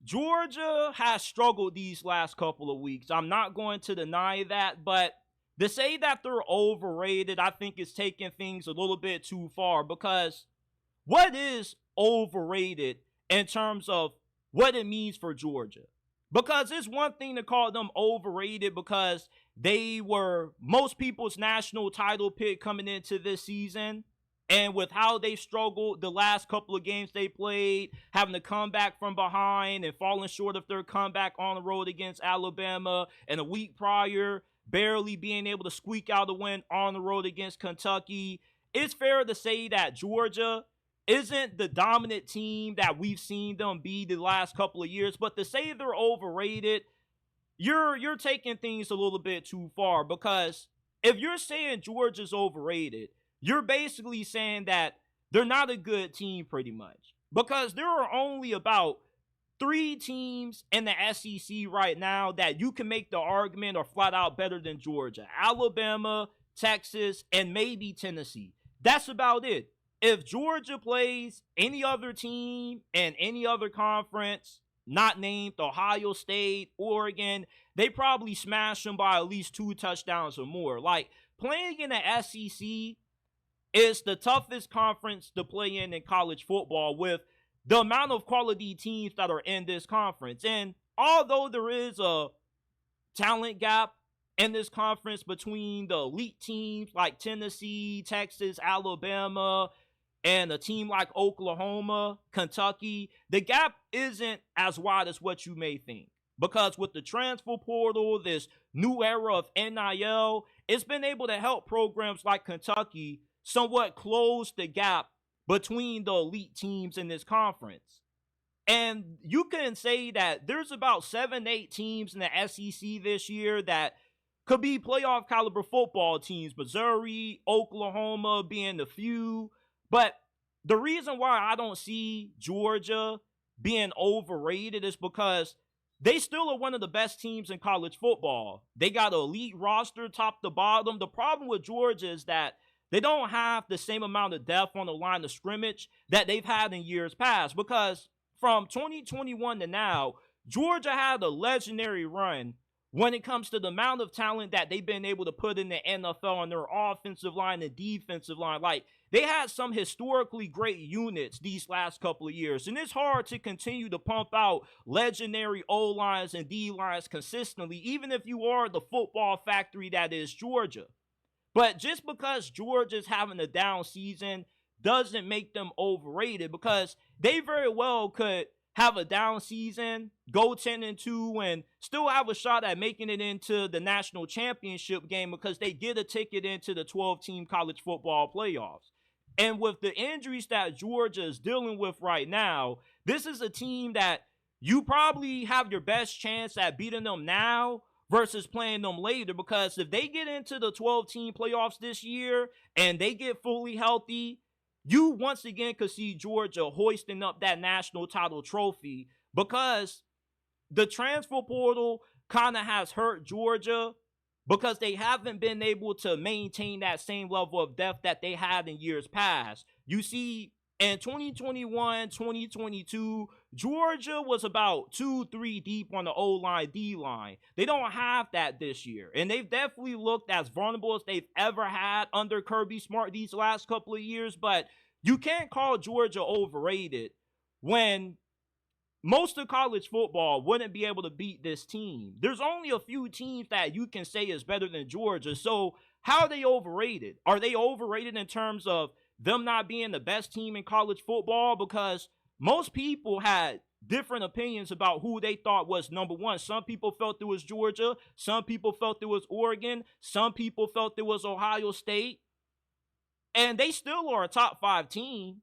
Georgia has struggled these last couple of weeks. I'm not going to deny that, but to say that they're overrated, I think is taking things a little bit too far, because what is overrated in terms of what it means for Georgia? Because it's one thing to call them overrated because they were most people's national title pick coming into this season. And with how they struggled the last couple of games they played, having to come back from behind and falling short of their comeback on the road against Alabama, and a week prior, barely being able to squeak out a win on the road against Kentucky, it's fair to say that Georgia isn't the dominant team that we've seen them be the last couple of years. But to say they're overrated, you're taking things a little bit too far, because if you're saying Georgia's overrated, you're basically saying that they're not a good team pretty much, because there are only about 3 teams in the SEC right now that you can make the argument are flat out better than Georgia: Alabama, Texas, and maybe Tennessee. That's about it. If Georgia plays any other team in any other conference, not named Ohio State, Oregon, they probably smash them by at least 2 touchdowns or more. Like, playing in the SEC is the toughest conference to play in college football, with the amount of quality teams that are in this conference. And although there is a talent gap in this conference between the elite teams like Tennessee, Texas, Alabama, and a team like Oklahoma, Kentucky, the gap isn't as wide as what you may think. Because with the transfer portal, this new era of NIL, it's been able to help programs like Kentucky somewhat close the gap between the elite teams in this conference. And you can say that there's about 7, 8 teams in the SEC this year that could be playoff caliber football teams, Missouri, Oklahoma being the few. But the reason why I don't see Georgia being overrated is because they still are one of the best teams in college football. They got an elite roster top to bottom. The problem with Georgia is that they don't have the same amount of depth on the line of scrimmage that they've had in years past, because from 2021 to now, Georgia had a legendary run when it comes to the amount of talent that they've been able to put in the NFL on their offensive line and defensive line. Like, they had some historically great units these last couple of years, and it's hard to continue to pump out legendary O-lines and D-lines consistently, even if you are the football factory that is Georgia. But just because Georgia's having a down season doesn't make them overrated, because they very well could have a down season, go 10-2, and still have a shot at making it into the national championship game, because they get a ticket into the 12-team college football playoffs. And with the injuries that Georgia is dealing with right now, this is a team that you probably have your best chance at beating them now versus playing them later, because if they get into the 12-team playoffs this year and they get fully healthy, you once again could see Georgia hoisting up that national title trophy, because the transfer portal kind of has hurt Georgia, because they haven't been able to maintain that same level of depth that they had in years past. You see, in 2021, 2022, Georgia was about 2-3 deep on the O-line, D-line. They don't have that this year. And they've definitely looked as vulnerable as they've ever had under Kirby Smart these last couple of years. But you can't call Georgia overrated when most of college football wouldn't be able to beat this team. There's only a few teams that you can say is better than Georgia. So how are they overrated? Are they overrated in terms of them not being the best team in college football? Because most people had different opinions about who they thought was number one. Some people felt it was Georgia. Some people felt it was Oregon. Some people felt it was Ohio State. And they still are a top 5 team.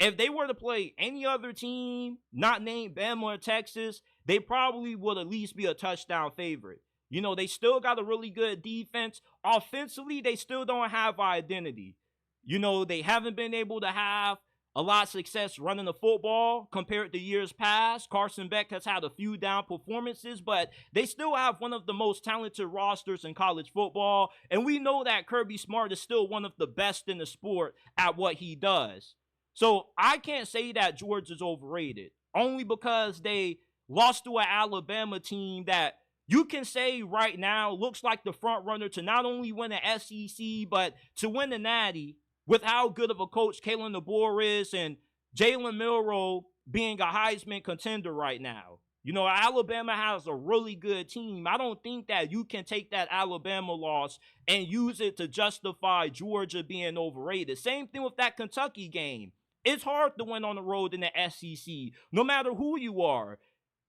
If they were to play any other team, not named Bama or Texas, they probably would at least be a touchdown favorite. You know, they still got a really good defense. Offensively, they still don't have identity. You know, they haven't been able to have a lot of success running the football compared to years past. Carson Beck has had a few down performances, but they still have one of the most talented rosters in college football. And we know that Kirby Smart is still one of the best in the sport at what he does. So I can't say that Georgia's overrated, only because they lost to an Alabama team that you can say right now looks like the front runner to not only win the SEC, but to win the Natty with how good of a coach Kalen DeBoer is and Jalen Milroe being a Heisman contender right now. You know, Alabama has a really good team. I don't think that you can take that Alabama loss and use it to justify Georgia being overrated. Same thing with that Kentucky game. It's hard to win on the road in the SEC, no matter who you are.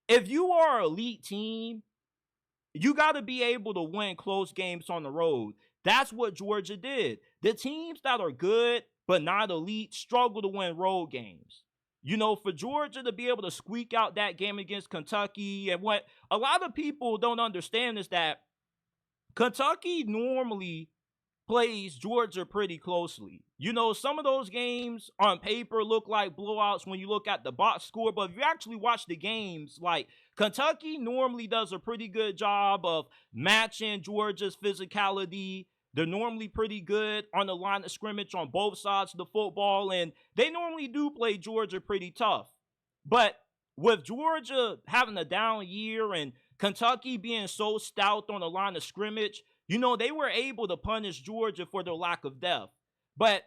If you are an elite team, you got to be able to win close games on the road. That's what Georgia did. The teams that are good but not elite struggle to win road games. You know, for Georgia to be able to squeak out that game against Kentucky, and what a lot of people don't understand is that Kentucky normally plays Georgia pretty closely. You know, some of those games on paper look like blowouts when you look at the box score, but if you actually watch the games, like Kentucky normally does a pretty good job of matching Georgia's physicality. They're normally pretty good on the line of scrimmage on both sides of the football, and they normally do play Georgia pretty tough. But with Georgia having a down year and Kentucky being so stout on the line of scrimmage, you know, they were able to punish Georgia for their lack of depth. But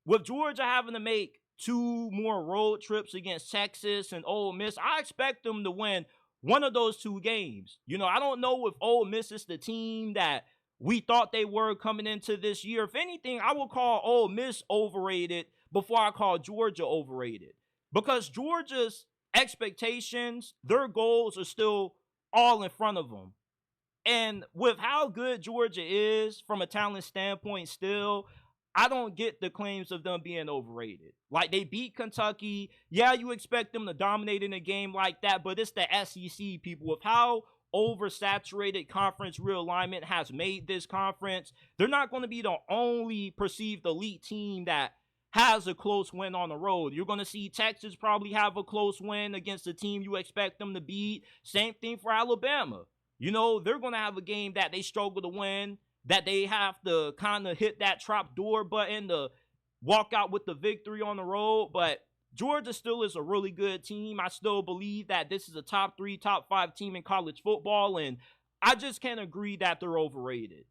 with Georgia having to make two more road trips against Texas and Ole Miss, I expect them to win one of those two games. You know, I don't know if Ole Miss is the team that we thought they were coming into this year. If anything, I will call Ole Miss overrated before I call Georgia overrated. Because Georgia's expectations, their goals are still all in front of them. And with how good Georgia is from a talent standpoint still, I don't get the claims of them being overrated. Like, they beat Kentucky. Yeah, you expect them to dominate in a game like that, but it's the SEC, people. With how oversaturated conference realignment has made this conference, they're not going to be the only perceived elite team that has a close win on the road. You're going to see Texas probably have a close win against a team you expect them to beat. Same thing for Alabama. You know, they're going to have a game that they struggle to win, that they have to kind of hit that trap door button to walk out with the victory on the road. But Georgia still is a really good team. I still believe that this is a top 3, top 5 team in college football, and I just can't agree that they're overrated.